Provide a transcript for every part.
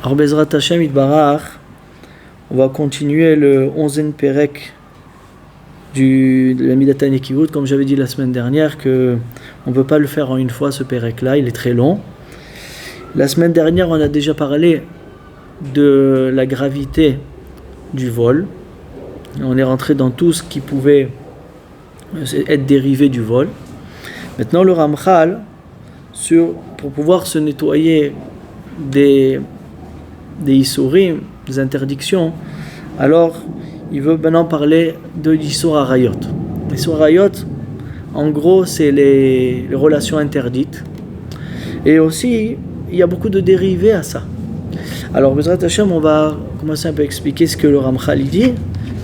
Alors Bezrat Hashem Itbarach, on va continuer le 11e Pérec de la Midat HaNekivut. Comme j'avais dit la semaine dernière, que on ne peut pas le faire en une fois ce Pérec-là, il est très long. La semaine dernière, on a déjà parlé de la gravité du vol. On est rentré dans tout ce qui pouvait être dérivé du vol. Maintenant, le Ramchal, pour pouvoir se nettoyer des Issourim, des interdictions, alors il veut maintenant parler de l'Issour Arayot. L'Issour Arayot, en gros, c'est les relations interdites. Et aussi, il y a beaucoup de dérivés à ça. Alors, Bezrat Hashem, on va commencer un peu à expliquer ce que le Ramchal dit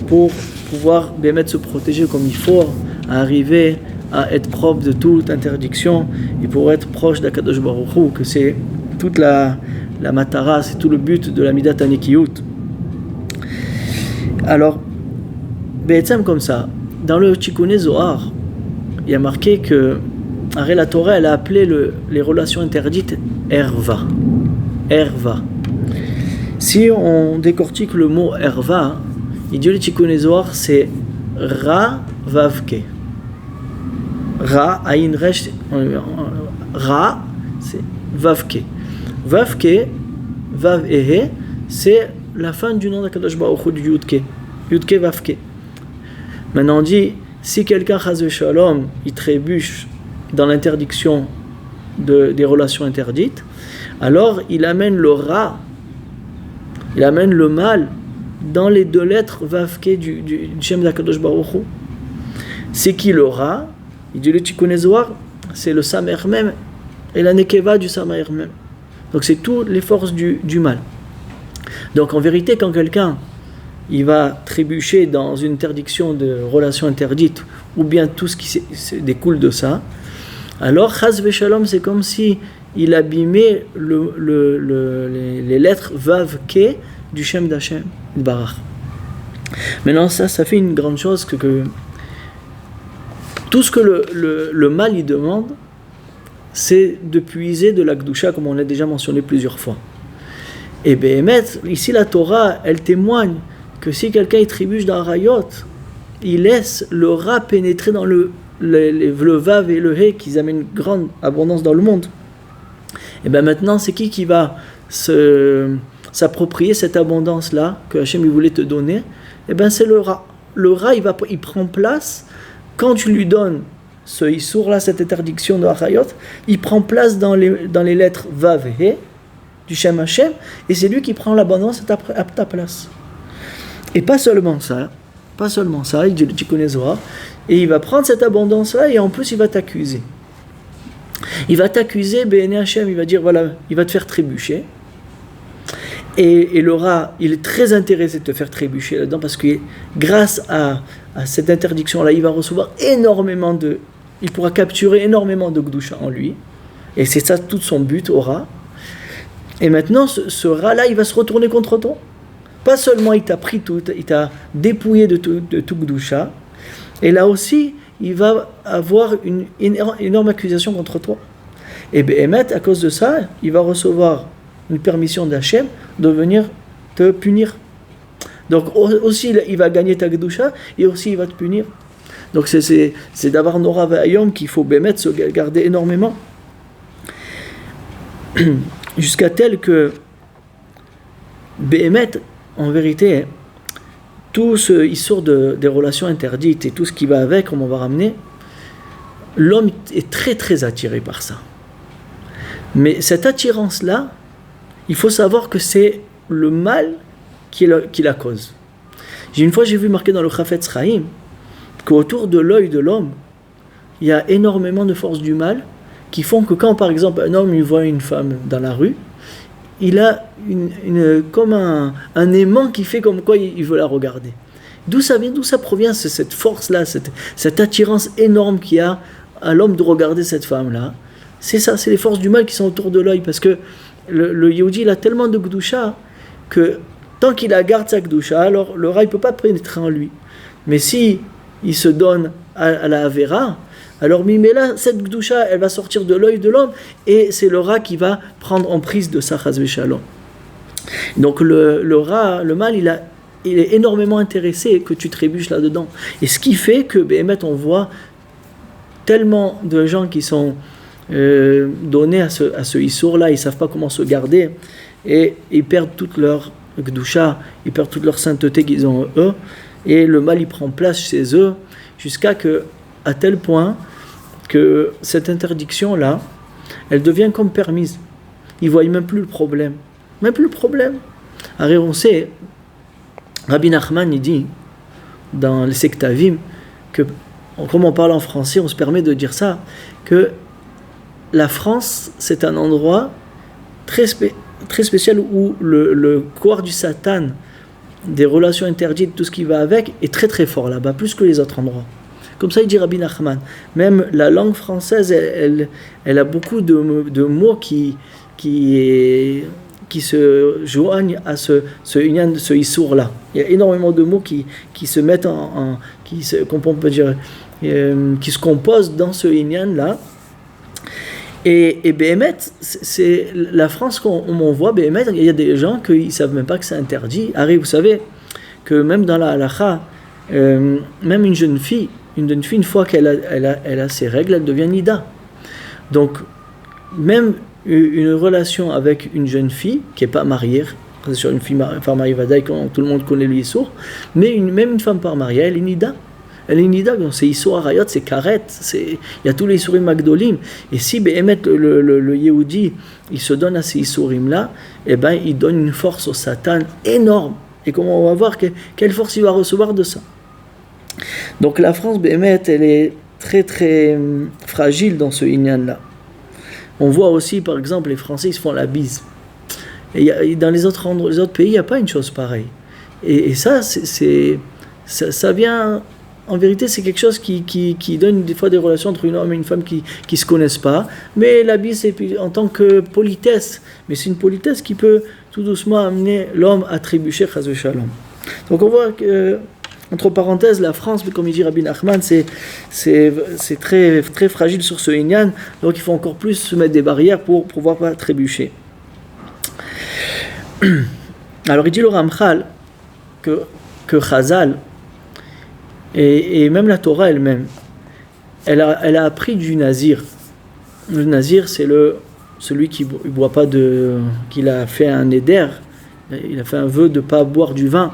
pour pouvoir bien se protéger comme il faut, à arriver à être propre de toute interdiction et pour être proche d'Akadosh Baruch Hu, que c'est toute la matara, c'est tout le but de la Midat HaNekivut. Alors, comme ça, dans le Tikkuné Zohar, il y a marqué que la Torah, elle a appelé les relations interdites Erva. Erva. Si on décortique le mot Erva, il dit le Tikkuné Zohar, c'est Ra Vavke. Ra, Aïn Resh, Ra, c'est Vavke. Vavke, Vav Ehe, c'est la fin du nom d'Akadosh Baruch Hu du Yudke. Yudke Vavke. Maintenant on dit, si quelqu'un chas v'shalom, il trébuche dans l'interdiction des relations interdites, alors il amène le Ra, il amène le mal dans les deux lettres Vavke du Shem d'Akadosh Baruch Hu. C'est qui le Ra? Il dit le Tikkuné Zohar, c'est le Samer même et la Nekeva du Samer même. Donc c'est toutes les forces du mal. Donc en vérité, quand quelqu'un il va trébucher dans une interdiction de relations interdites, ou bien tout ce qui découle de ça, alors chas v'shalom, c'est comme si il abîmait les lettres Vav Ke du Shem d'Hashem Barach. Maintenant ça fait une grande chose que tout ce que le mal il demande, c'est de puiser de la Gdusha, comme on l'a déjà mentionné plusieurs fois. Et ici la Torah, elle témoigne que si quelqu'un il trébuche dans Arayot, il laisse le Ra pénétrer dans le Vav et le He, qui amènent une grande abondance dans le monde. Et maintenant, c'est qui va s'approprier cette abondance-là que Hachem il voulait te donner? C'est le Ra. Le Ra, il prend place. Quand tu lui donnes ce Issour-là, cette interdiction de Arayot, il prend place dans les lettres Vav et He du Shem Hashem, et c'est lui qui prend l'abondance à ta place. Et pas seulement ça, il dit le Tikkuné Zohar, et il va prendre cette abondance-là, et en plus il va t'accuser. Il va t'accuser, Béné Hashem, il va dire, voilà, il va te faire trébucher. Et le Ra, il est très intéressé de te faire trébucher là-dedans, parce que grâce à cette interdiction-là, il va recevoir il pourra capturer énormément de Gdusha en lui, et c'est ça tout son but au Ra. Et maintenant, ce Ra-là, il va se retourner contre toi. Pas seulement il t'a pris tout, il t'a dépouillé de tout Gdusha, et là aussi, il va avoir une énorme accusation contre toi. Et à cause de ça, il va recevoir une permission d'Hachem de venir te punir. Donc aussi, il va gagner ta Gdusha, et aussi il va te punir. Donc c'est d'avoir Nora Vayom qu'il faut se garder énormément. Jusqu'à tel que en vérité, tout ce issour des relations interdites et tout ce qui va avec, comme on va ramener, l'homme est très très attiré par ça. Mais cette attirance-là, il faut savoir que c'est le mal qui la cause. Une fois, j'ai vu marqué dans le Chafetz Chaim qu'autour de l'œil de l'homme, il y a énormément de forces du mal qui font que quand, par exemple, un homme il voit une femme dans la rue, il a comme un aimant qui fait comme quoi il veut la regarder. D'où ça vient, d'où ça provient, cette force-là, cette attirance énorme qu'il y a à l'homme de regarder cette femme-là. C'est ça, c'est les forces du mal qui sont autour de l'œil, parce que le Yehudi, il a tellement de Gdusha que tant qu'il garde sa Gdusha, alors le Ra, il ne peut pas pénétrer en lui. Mais si il se donne à la Avera, alors Mimela, cette Gdusha, elle va sortir de l'œil de l'homme, et c'est le Ra qui va prendre en prise de sa chas v'shalom. Donc le mal, il est énormément intéressé que tu trébuches là-dedans. Et ce qui fait que, Béhémet, on voit tellement de gens qui sont donnés à ce issour-là, ils ne savent pas comment se garder, et ils perdent toute leur gdoucha, ils perdent toute leur sainteté qu'ils ont eux, et le mal, il prend place chez eux, à tel point que cette interdiction-là, elle devient comme permise. Ils ne voient même plus le problème. Même plus le problème. Alors on sait, Rabbi Nachman, il dit, dans les Sektavim, que, comme on parle en français, on se permet de dire ça, que la France, c'est un endroit très spécial où le corps du Satan, des relations interdites, tout ce qui va avec, est très très fort là-bas, plus que les autres endroits. Comme ça, il dit Rabbi Nachman. Même la langue française, elle a beaucoup de mots qui se joignent à ce issour-là. Il y a énormément de mots qui se mettent on peut dire, qui se composent dans ce inyan-là. Et Béhémet, c'est la France qu'on voit, Béhémet, il y a des gens qui ne savent même pas que c'est interdit. Harry, vous savez que même dans la halakha, même une jeune fille, une fois qu'elle a ses règles, elle devient nida. Donc, même une relation avec une jeune fille qui n'est pas mariée, sur une femme mariée vadaï, tout le monde connaît le Yissour, mais même une femme pas mariée, elle est nida. Elle est nida, c'est Yissour Arayot, c'est karet, il y a tous les Yissourim Magdolim. Et si Béhémet, le Yehudi, il se donne à ces Yissourim-là, eh ben, il donne une force au Satan énorme. Et comment on va voir quelle force il va recevoir de ça. Donc la France, Béhémet, elle est très très fragile dans ce inyan-là. On voit aussi, par exemple, les Français, ils se font la bise. Et dans les autres pays, il n'y a pas une chose pareille. Et ça, ça vient... En vérité, c'est quelque chose qui donne des fois des relations entre un homme et une femme qui ne se connaissent pas. Mais la bise, c'est en tant que politesse. Mais c'est une politesse qui peut tout doucement amener l'homme à trébucher, chas v'shalom. Donc on voit que, entre parenthèses, la France, comme il dit Rabbi Nachman, c'est très, très fragile sur ce inyan. Donc il faut encore plus se mettre des barrières pour pouvoir pas trébucher. Alors il dit le Ramchal que Chazal, et même la Torah elle-même, elle a appris du nazir. Le nazir, c'est celui qui ne boit pas qu'il a fait un éder, il a fait un vœu de ne pas boire du vin.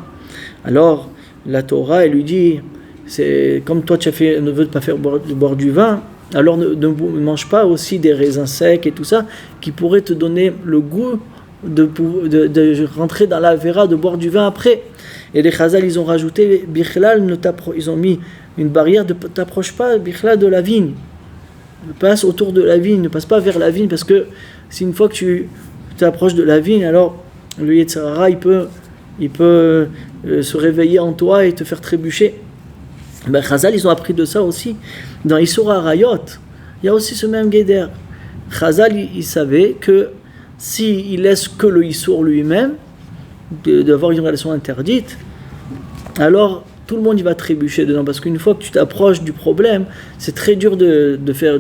Alors, la Torah, elle lui dit, c'est comme toi tu as fait un vœu de ne pas faire boire du vin, alors ne mange pas aussi des raisins secs et tout ça, qui pourraient te donner le goût de rentrer dans la vera, de boire du vin après. Et les Chazal, ils ont rajouté Bichlal, ils ont mis une barrière de t'approche pas Bichlal de la vigne. Ne passe autour de la vigne, ne passe pas vers la vigne, parce que si une fois que tu t'approches de la vigne, alors le Yetzer Hara, il peut se réveiller en toi et te faire trébucher. Ben, Chazal, ils ont appris de ça aussi. Dans Issour Arayot, il y a aussi ce même Guéder. Chazal, il savait que s'il laisse que le Issour lui-même, d'avoir une relation interdite, alors tout le monde il va trébucher dedans, parce qu'une fois que tu t'approches du problème, c'est très dur de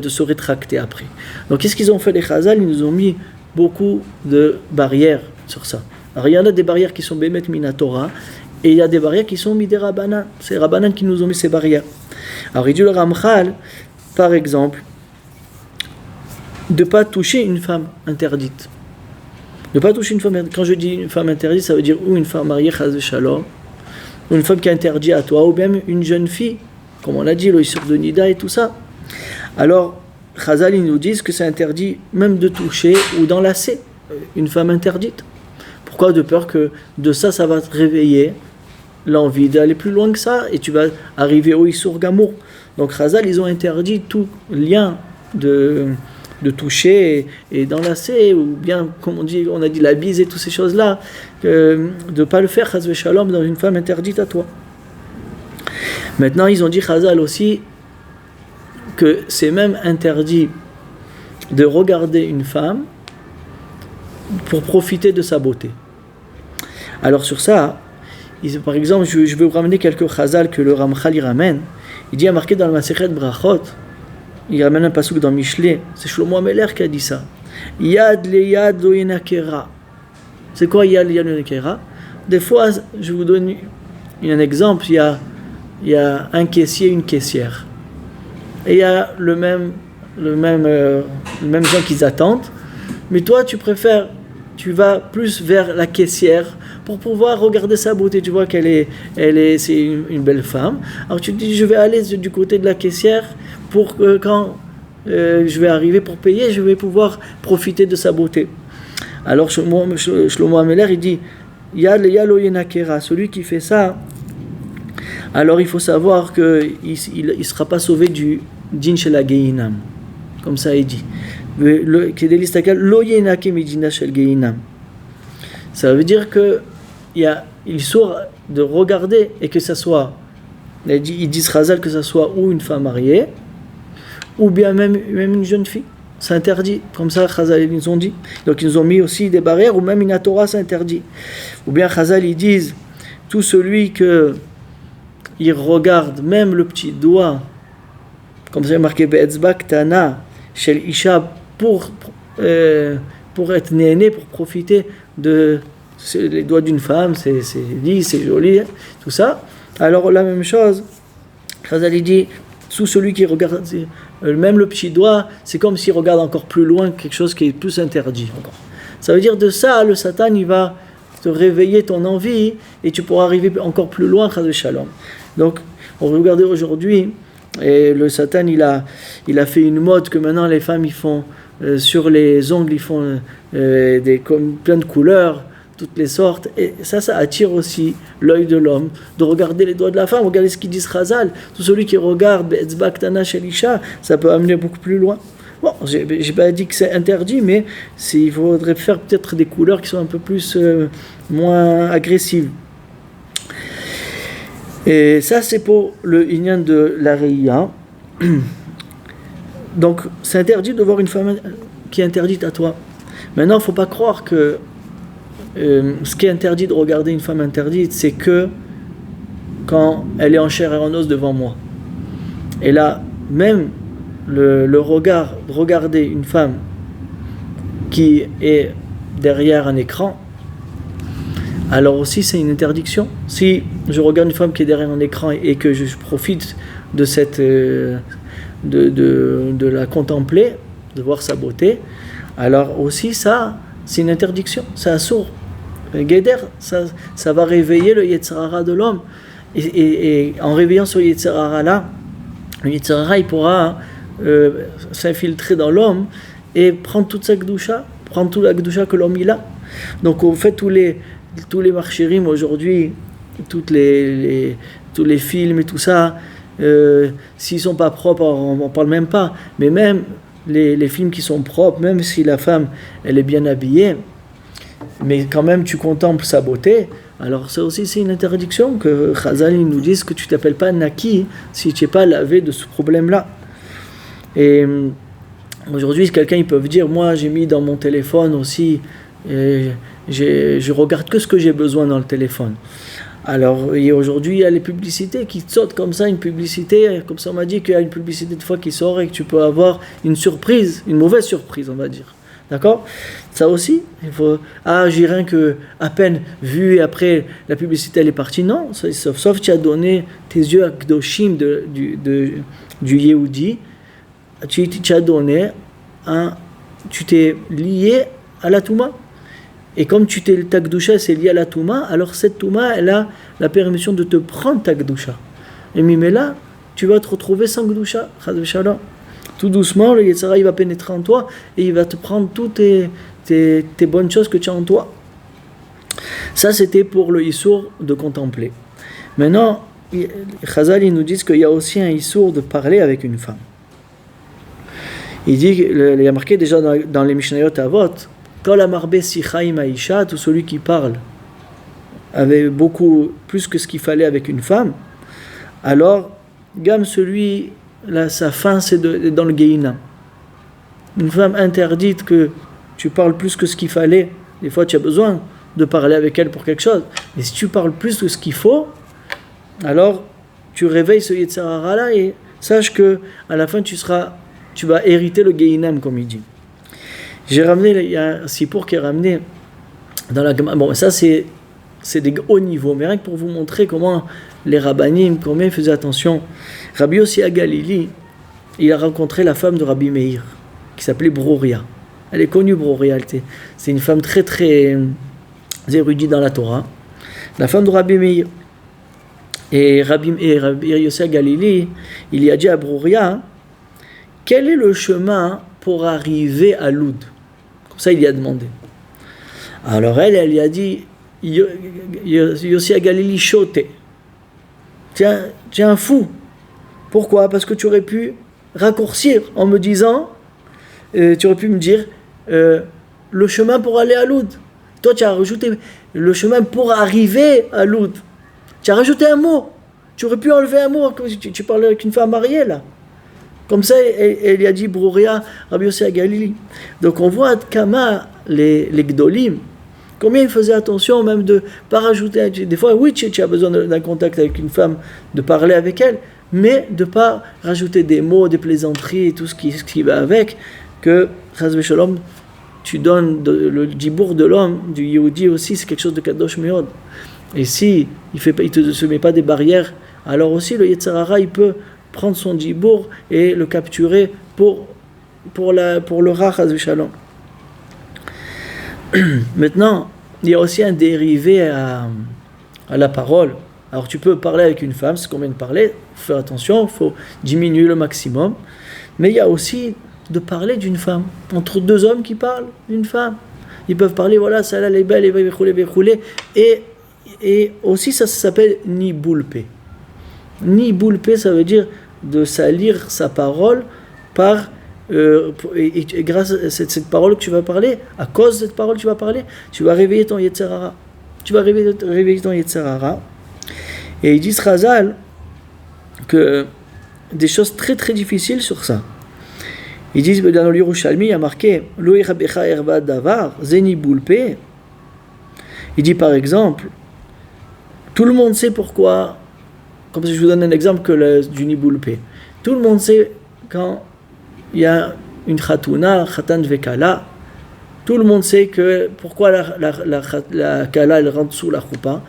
se rétracter après. Donc qu'est-ce qu'ils ont fait les Chazal? Ils nous ont mis beaucoup de barrières sur ça. Alors il y en a des barrières qui sont Bémet Minatora, et il y a des barrières qui sont Midé Rabbanan. C'est Rabbanan qui nous ont mis ces barrières. Alors il dit le Ramchal, par exemple, de ne pas toucher une femme interdite. Ne pas toucher une femme, quand je dis une femme interdite, ça veut dire ou une femme mariée, chas v'shalom, ou une femme qui est interdite à toi, ou même une jeune fille, comme on l'a dit, le Issour de Nida et tout ça. Alors, Chazal, ils nous disent que c'est interdit même de toucher ou d'enlacer une femme interdite. Pourquoi? De peur que de ça va te réveiller l'envie d'aller plus loin que ça, et tu vas arriver au Issour Gamour. Donc, Chazal, ils ont interdit tout lien de toucher et d'enlacer, ou bien, comme on a dit la bise et toutes ces choses-là, de ne pas le faire, chas v'shalom, dans une femme interdite à toi. Maintenant, ils ont dit, Chazal aussi, que c'est même interdit de regarder une femme pour profiter de sa beauté. Alors sur ça, par exemple, je vais vous ramener quelques Chazal que le Ramchal y ramène. Il dit, il y a marqué dans le Masechet Brachot, il ramène un passouk dans Michelet, c'est Shlomo Ameler qui a dit ça. Yad le yad lo yenakera. C'est quoi Yal Nekera? Des fois, je vous donne un exemple, il y a un caissier, une caissière. Et il y a le même gens qui attendent. Mais toi, tu vas plus vers la caissière pour pouvoir regarder sa beauté. Tu vois c'est une belle femme. Alors tu te dis, je vais aller du côté de la caissière pour que quand je vais arriver pour payer, je vais pouvoir profiter de sa beauté. Alors Shlomo Ameler, il dit, Yalo Yenakera, celui qui fait ça, alors il faut savoir qu'il ne sera pas sauvé du din shel Geinam. Comme ça il dit. Ça veut dire que il sort de regarder et que ça soit, ils disent Chazal que ça soit ou une femme mariée ou bien même une jeune fille. C'est interdit, comme ça Chazal ils nous ont dit. Donc ils nous ont mis aussi des barrières, ou même une Torah c'est interdit. Ou bien Chazal ils disent tout celui que il regarde même le petit doigt, comme ça il est marqué Be'etzba Ktana Shel Isha, pour être néné, pour profiter les doigts d'une femme, c'est lisse, c'est joli, tout ça. Alors la même chose, Chazal dit, sous celui qui regarde, même le petit doigt, c'est comme s'il regarde encore plus loin quelque chose qui est plus interdit encore. Ça veut dire de ça, le Satan, il va te réveiller ton envie et tu pourras arriver encore plus loin, Chas Shalom. Donc, on va regarder aujourd'hui, et le Satan, il a fait une mode que maintenant les femmes, ils font sur les ongles, ils font plein de couleurs, toutes les sortes, et ça attire aussi l'œil de l'homme, de regarder les doigts de la femme. Regardez ce qu'ils disent Chazal, tout celui qui regarde Be'etzba Ktana Shel Isha, ça peut amener beaucoup plus loin. Bon, j'ai pas dit que c'est interdit, mais il faudrait faire peut-être des couleurs qui sont un peu plus moins agressives. Et ça, c'est pour le inyan de la Reïa. Donc, c'est interdit de voir une femme qui est interdite à toi. Maintenant, il ne faut pas croire que ce qui est interdit de regarder une femme interdite, c'est que quand elle est en chair et en os devant moi. Et là, même le regard de regarder une femme qui est derrière un écran, alors aussi c'est une interdiction. Si je regarde une femme qui est derrière un écran et que je profite de cette de la contempler, de voir sa beauté, alors aussi ça c'est une interdiction, c'est assour. Guéder, ça va réveiller le Yetzer Hara de l'homme, et en réveillant ce Yetzer Hara là, le Yetzer Hara il pourra s'infiltrer dans l'homme et prendre toute sa Kedusha, prendre toute la Kedusha que l'homme il a. Donc au fait tous les marchérim aujourd'hui, tous les films et tout ça, s'ils sont pas propres, on n'en parle même pas. Mais même les films qui sont propres, même si la femme elle est bien habillée, mais quand même tu contemples sa beauté, alors ça aussi c'est une interdiction que Chazal nous dise que tu t'appelles pas Naki si tu n'es pas lavé de ce problème-là. Et aujourd'hui quelqu'un ils peuvent dire, moi j'ai mis dans mon téléphone aussi, je regarde que ce que j'ai besoin dans le téléphone. Alors aujourd'hui il y a les publicités qui sautent comme ça, une publicité, comme ça on m'a dit qu'il y a une publicité de fois qui sort et que tu peux avoir une surprise, une mauvaise surprise on va dire. D'accord? Ça aussi, il faut. J'ai rien que à peine vu et après la publicité elle est partie. Non, sauf tu as donné tes yeux à Kdoshim du Yehudi, tu as donné tu t'es lié à la Touma. Et comme ta Kedusha c'est lié à la Touma, alors cette Touma elle a la permission de te prendre ta Kedusha. Et mais là, tu vas te retrouver sans Kedusha, Chas v'Shalom. Tout doucement, le Yetzer Hara il va pénétrer en toi et il va te prendre toutes tes bonnes choses que tu as en toi. Ça, c'était pour le Issour de contempler. Maintenant, Chazal nous dit qu'il y a aussi un Issour de parler avec une femme. Il y a marqué déjà dans les Mishnayot Avot, Kol Amarbe Sicha im Haisha, tout celui qui parle avait beaucoup plus que ce qu'il fallait avec une femme, alors, Gam celui sa fin c'est dans le Gehinam. Une femme interdite que tu parles plus que ce qu'il fallait, des fois tu as besoin de parler avec elle pour quelque chose, mais si tu parles plus que ce qu'il faut, alors tu réveilles ce Yetzer Hara là et sache que à la fin tu vas hériter le Gehinam comme il dit. Il y a un Sipour qui est ramené dans la Gemara. Bon, ça c'est des hauts niveaux, mais rien que pour vous montrer comment les rabbanim, combien ils faisaient attention. Rabbi Yossi Galili, il a rencontré la femme de Rabbi Meir, qui s'appelait Broria. Elle est connue, Broria. C'est une femme très très érudite dans la Torah. La femme de Rabbi Meir. Et Rabbi Yossi Galili, il y a dit à Broria, quel est le chemin pour arriver à Loud? Comme ça, il y a demandé. Alors elle y a dit, Yossi Galili choté. Tu es un fou. Pourquoi? Parce que tu aurais pu raccourcir en me disant, tu aurais pu me dire, le chemin pour aller à Loud. Toi, tu as rajouté le chemin pour arriver à Loud. Tu as rajouté un mot. Tu aurais pu enlever un mot. Tu parlais avec une femme mariée, là. Comme ça, elle y a dit, Broria, Rabbi Yossi Galili. Donc, on voit Kama, les Gdolim, combien ils faisaient attention même de ne pas rajouter. Des fois, oui, tu as besoin d'un contact avec une femme, de parler avec elle, mais de ne pas rajouter des mots, des plaisanteries et tout ce qui va avec, que, Chas v'Shalom, tu donnes le dibour de l'homme, du Yehudi aussi, c'est quelque chose de Kadosh Meod. Et si il ne se met pas des barrières, alors aussi le Yetzer Hara, il peut prendre son dibour et le capturer pour le Ra, Chas v'Shalom. Maintenant, il y a aussi un dérivé à la parole. Alors tu peux parler avec une femme, c'est combien de parler, faut faire attention, il faut diminuer le maximum. Mais il y a aussi de parler d'une femme, entre deux hommes qui parlent d'une femme. Ils peuvent parler, voilà, celle-là elle est belle, elle va rouler. Et aussi ça s'appelle niboulpé. Niboulpé, ça veut dire de salir sa parole par... et grâce à cette parole que tu vas parler, à cause de cette parole que tu vas parler, tu vas réveiller ton Yetzer Hara. Tu vas réveiller ton Yetzer Hara. Et ils disent Chazal que des choses très très difficiles sur ça. Ils disent dans le Yerushalmi, il y a marqué Lo Yechabecha Erva Davar Zeni Boulpe. Il dit par exemple, tout le monde sait pourquoi, comme si je vous donne un exemple du Niboulpe. Tout le monde sait quand il y a une khatouna, khatan vekala, tout le monde sait que pourquoi la kala elle rentre sous la choupa,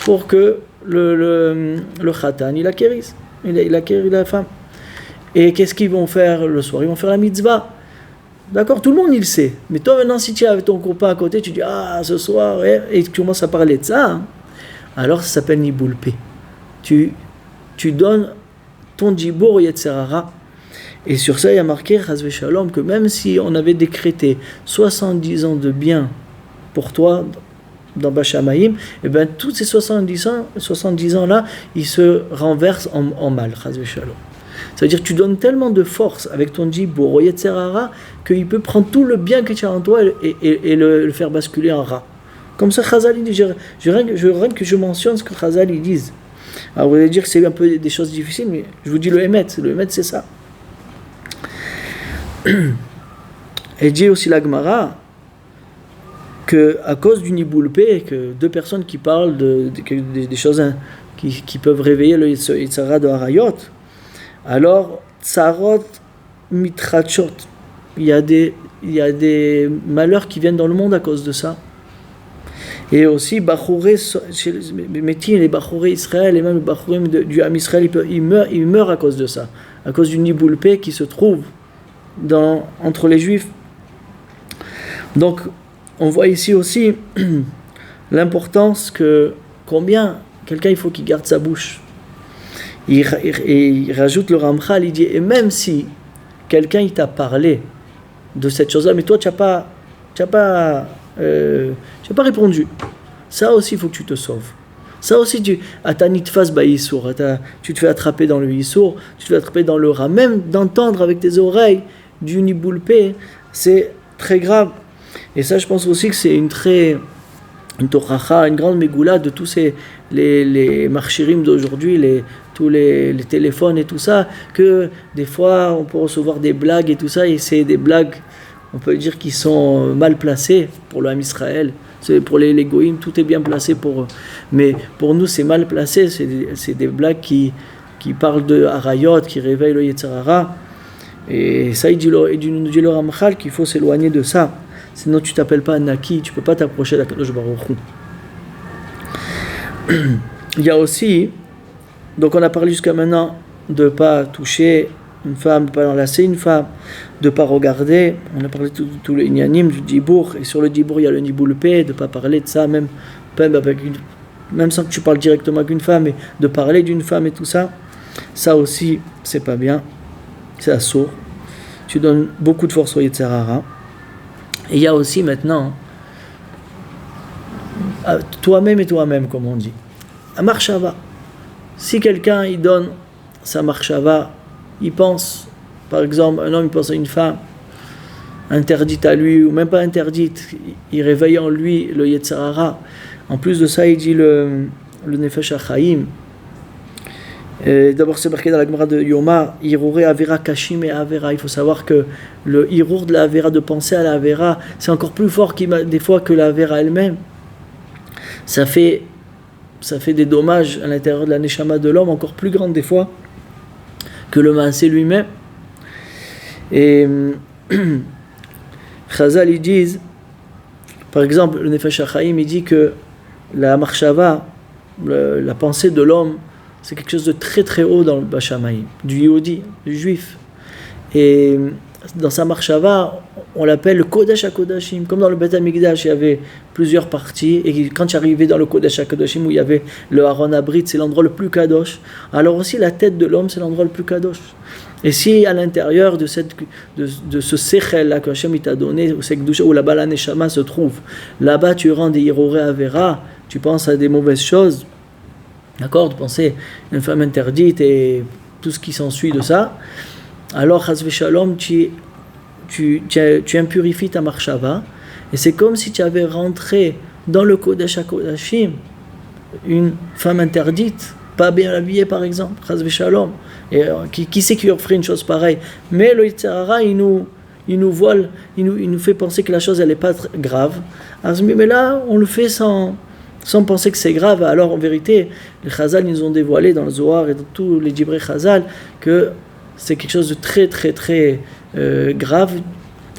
pour que le khatan il acquérisse, il acquérit la femme. Et qu'est-ce qu'ils vont faire le soir? Ils vont faire la mitzvah. D'accord, tout le monde il sait. Mais toi maintenant, si tu es avec ton copain à côté, tu dis ce soir, et tu commences à parler de ça, alors ça s'appelle niboulpé. Tu donnes ton djibour au Yetzer Hara. Et sur ça, il y a marqué, Chas v'Shalom, que même si on avait décrété 70 ans de bien pour toi dans Bashamaïm, et bien tous ces 70 ans-là, ils se renversent en mal, Chas v'Shalom. Ça veut dire que tu donnes tellement de force avec ton djibour au Yetzer Hara qu'il peut prendre tout le bien que tu as en toi et le faire basculer en Ra. Comme ça, Chazal, il dit, rien que je mentionne ce que Chazal, ils disent. Alors vous allez dire que c'est un peu des choses difficiles, mais je vous dis le Emet c'est ça. Et dit aussi la Gemara que à cause du niboulpé, que deux personnes qui parlent des choses qui peuvent réveiller le Yetzer Hara de Harayot, alors tsarot mitrachot, il y a des malheurs qui viennent dans le monde à cause de ça. Et aussi bachouré métiers, les bachouré Israël et même les bachouré du Ham Israël, ils meurent à cause de ça, à cause du niboulpé qui se trouve entre les Juifs. Donc, on voit ici aussi l'importance que combien quelqu'un il faut qu'il garde sa bouche. Il rajoute le Ramchal, il dit, et même si quelqu'un il t'a parlé de cette chose-là, mais toi tu n'as pas répondu, ça aussi il faut que tu te sauves. Ça aussi, tu te fais attraper dans le Yissour, tu te fais attraper dans le Ra. Même d'entendre avec tes oreilles du niboulpé, c'est très grave. Et ça, je pense aussi que c'est une toracha, une grande mégoula de tous les marchirim d'aujourd'hui, tous les téléphones et tout ça, que des fois on peut recevoir des blagues et tout ça, et c'est des blagues, on peut dire, qui sont mal placées pour le Ham Israël. C'est pour les goïms, tout est bien placé pour eux. Mais pour nous, c'est mal placé. C'est des blagues qui parlent de Harayot, qui réveillent le Yetzer Hara. Et ça, il nous dit le Ramchal qu'il faut s'éloigner de ça. Sinon, tu t'appelles pas Naki, tu peux pas t'approcher d'Akadosh Baruch Hu. Il y a aussi, donc on a parlé jusqu'à maintenant de ne pas toucher une femme, de ne pas enlacer une femme, de ne pas regarder. On a parlé de tous les inyanim, du dibour, et sur le dibour il y a le niboulpé, de ne pas parler de ça, même sans que tu parles directement avec une femme, mais de parler d'une femme et tout ça, ça aussi c'est pas bien, c'est assourd. Tu donnes beaucoup de force au Yetzer Hara. Et il y a aussi maintenant, toi-même et toi-même, comme on dit, à marchava. Si quelqu'un il donne sa marchava, il pense, par exemple, un homme il pense à une femme interdite à lui, ou même pas interdite, il réveille en lui le Yetzer Hara. En plus de ça, il dit le Nefesh HaChaim. D'abord, c'est marqué dans la Gemara de Yoma, Hiruré Avera Kashim et Avera. Il faut savoir que le Hirur de la Avera, de penser à la Avera, c'est encore plus fort des fois que la Avera elle-même. Ça fait des dommages à l'intérieur de la Neshama de l'homme, encore plus grandes des fois que le Maasé lui-même. Et Chazal, ils disent, par exemple, le Nefesh HaChaim, il dit que la marshava, la pensée de l'homme, c'est quelque chose de très très haut dans le Bashamaïm, du Yehudi, du juif. Et dans sa marshava, on l'appelle le Kodesh HaKodashim. Comme dans le Beth HaMikdash, il y avait plusieurs parties. Et quand tu arrivais dans le Kodesh HaKodashim, où il y avait le Aaron Abrit, c'est l'endroit le plus kadosh. Alors aussi, la tête de l'homme, c'est l'endroit le plus kadosh. Et si à l'intérieur de ce sechel-là que Hashem t'a donné, où là-bas la Neshama se trouve, là-bas tu rends des Hiruré Avera, tu penses à des mauvaises choses, d'accord, de penser à une femme interdite et tout ce qui s'ensuit de ça, alors Chas v'Shalom, tu impurifies ta marshava, et c'est comme si tu avais rentré dans le Kodesh HaKodashim une femme interdite, pas bien habillée par exemple, Chas v'Shalom. Et qui c'est qui ferait une chose pareille? Mais le Yetzer Hara, il nous voile, il nous fait penser que la chose elle n'est pas grave. Mais là, on le fait sans penser que c'est grave. Alors en vérité, les Chazal nous ont dévoilé dans le Zohar et dans tous les Divrei Chazal que c'est quelque chose de très très très grave,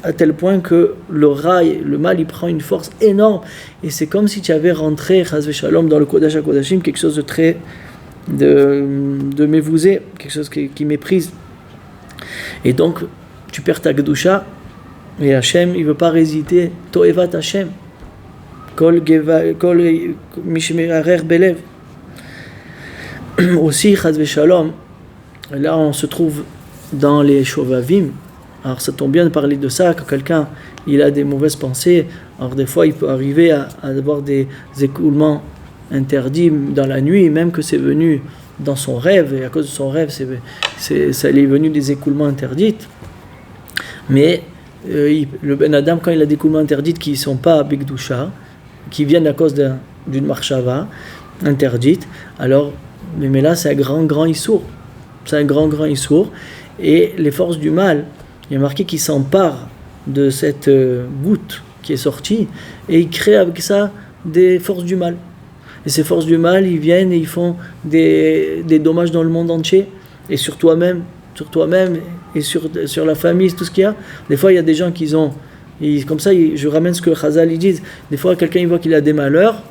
à tel point que le mal il prend une force énorme. Et c'est comme si tu avais rentré, Chas v'Shalom, dans le Kodesh HaKodashim, quelque chose de très de m'évouser, quelque chose qui méprise. Et donc tu perds ta Kedusha, et Hachem il veut pas résister. Toevat Hachem kol mishmerer belev. Aussi Chas v'Shalom, là on se trouve dans les Shovavim. Alors ça tombe bien de parler de ça, quand quelqu'un il a des mauvaises pensées, alors des fois il peut arriver à avoir des écoulements interdit dans la nuit, même que c'est venu dans son rêve, et à cause de son rêve, ça est venu des écoulements interdits. Mais le Ben Adam, quand il a des écoulements interdits qui ne sont pas Bigdusha, qui viennent à cause d'une marshava interdite, alors, mais là, c'est un grand issour. C'est un grand issour. Et les forces du mal, il y a marqué qu'ils s'emparent de cette goutte qui est sortie, et ils créent avec ça des forces du mal. Et ces forces du mal, ils viennent et ils font des dommages dans le monde entier, et sur toi-même et sur la famille, tout ce qu'il y a. Des fois, il y a des gens comme ça, je ramène ce que Chazal ils disent. Des fois, quelqu'un il voit qu'il a des malheurs,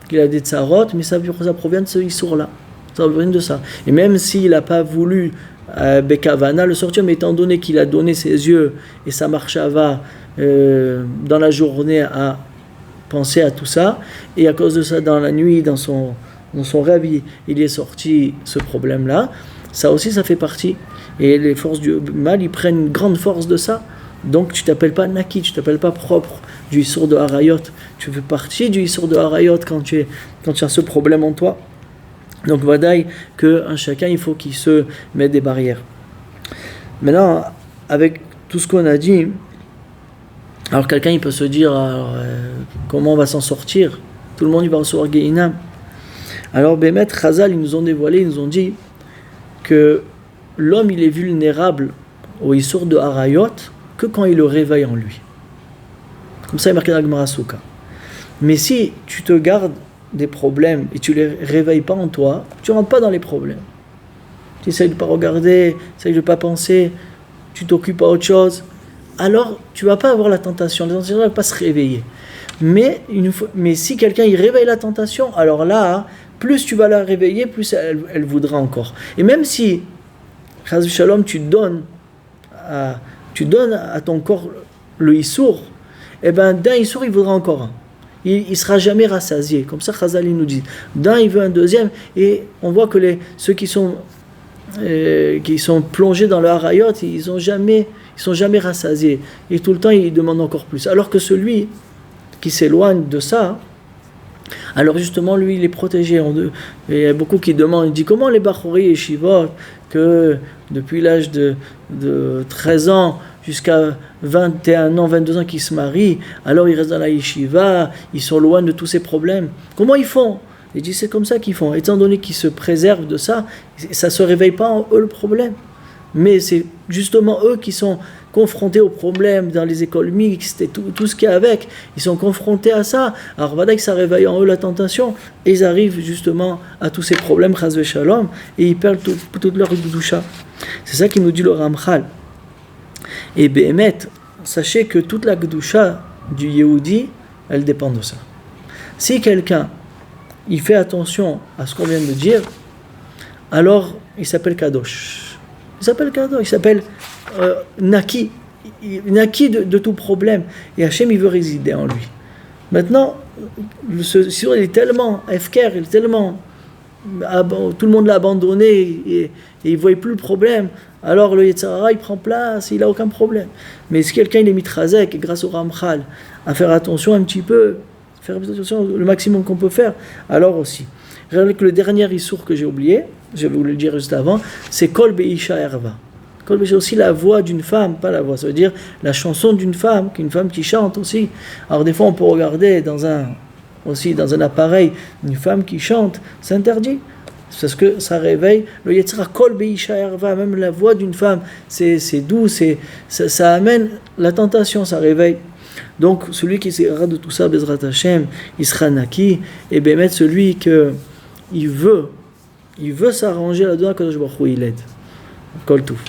qu'il a des tsarot, mais ça provient de ce issour-là. Ça provient de ça. Et même s'il n'a pas voulu Bekavana le sortir, mais étant donné qu'il a donné ses yeux et sa marshava dans la journée à penser à tout ça, et à cause de ça, dans la nuit, dans son rêve, il est sorti ce problème-là. Ça aussi, ça fait partie. Et les forces du mal, ils prennent une grande force de ça. Donc, tu t'appelles pas Naki, tu t'appelles pas propre du Issour de Harayot. Tu fais partie du Issour de Harayot quand tu as ce problème en toi. Donc, vadaï qu'un chacun, il faut qu'il se mette des barrières. Maintenant, avec tout ce qu'on a dit, alors quelqu'un il peut se dire comment on va s'en sortir? Tout le monde il va recevoir Gehinam. Alors Bémet, Chazal, ils nous ont dévoilé, ils nous ont dit que l'homme il est vulnérable au Issour de Harayot que quand il le réveille en lui. Comme ça il est marqué dans la Gemara Souka. Mais si tu te gardes des problèmes et tu les réveilles pas en toi, tu rentres pas dans les problèmes. Tu essayes de pas regarder, tu essayes de pas penser, tu t'occupes à autre chose. alors tu ne vas pas avoir la tentation ne va pas se réveiller. Mais si quelqu'un il réveille la tentation, alors là, plus tu vas la réveiller, plus elle voudra encore. Et même si, Chas Shalom, tu donnes à ton corps le Issour, eh bien d'un Issour il voudra encore un. Il ne sera jamais rassasié. Comme ça, Chazal nous dit. D'un, il veut un deuxième. Et on voit que ceux qui sont plongés dans le harayot, ils sont jamais rassasiés. Et tout le temps, ils demandent encore plus. Alors que celui qui s'éloigne de ça, alors justement, lui, il est protégé. Il y a beaucoup qui demandent, il dit, comment les Bachori et Shivot, que depuis l'âge de 13 ans jusqu'à 21 ans, 22 ans qu'ils se marient, alors ils restent dans la yeshiva, ils sont loin de tous ces problèmes. Comment ils font? Il dit, c'est comme ça qu'ils font. Étant donné qu'ils se préservent de ça, ça ne se réveille pas en eux le problème. Mais c'est justement eux qui sont confrontés aux problèmes dans les écoles mixtes et tout ce qu'il y a avec. Ils sont confrontés à ça. Alors voilà que ça réveille en eux la tentation. Et ils arrivent justement à tous ces problèmes, chas v'shalom, et ils perdent toute leur doucha. C'est ça qu'il nous dit le Ramchal. Et Béhémet, sachez que toute la Gdusha du Yehudi, elle dépend de ça. Si quelqu'un, il fait attention à ce qu'on vient de dire, alors il s'appelle Kadosh. Il s'appelle Naki. Naki de tout problème. Et Hachem, il veut résider en lui. Maintenant, il est tellement efker, il est tellement... tout le monde l'a abandonné et il ne voyait plus le problème. Alors le Yetzer Hara, il prend place, il n'a aucun problème. Mais si quelqu'un il est mitrazek, grâce au Ramchal, à faire attention un petit peu, faire attention le maximum qu'on peut faire, alors aussi. Regardez que le dernier issour que j'ai oublié, je vais vous le dire juste avant, c'est Kol Be'isha Erva. Kol Be'isha, aussi la voix d'une femme, pas la voix, ça veut dire la chanson d'une femme qui chante aussi. Alors des fois on peut regarder dans un appareil une femme qui chante, c'est interdit. Parce que ça réveille le Yetzira Kol Be'isha Erva, même la voix d'une femme, c'est doux, ça amène la tentation, ça réveille. Donc celui qui s'ira de tout ça, Bezrat Hashem, il sera naki, et bien celui que il veut s'arranger là-dedans, Kadosh Baruch Hu, il aide. Kol Touf.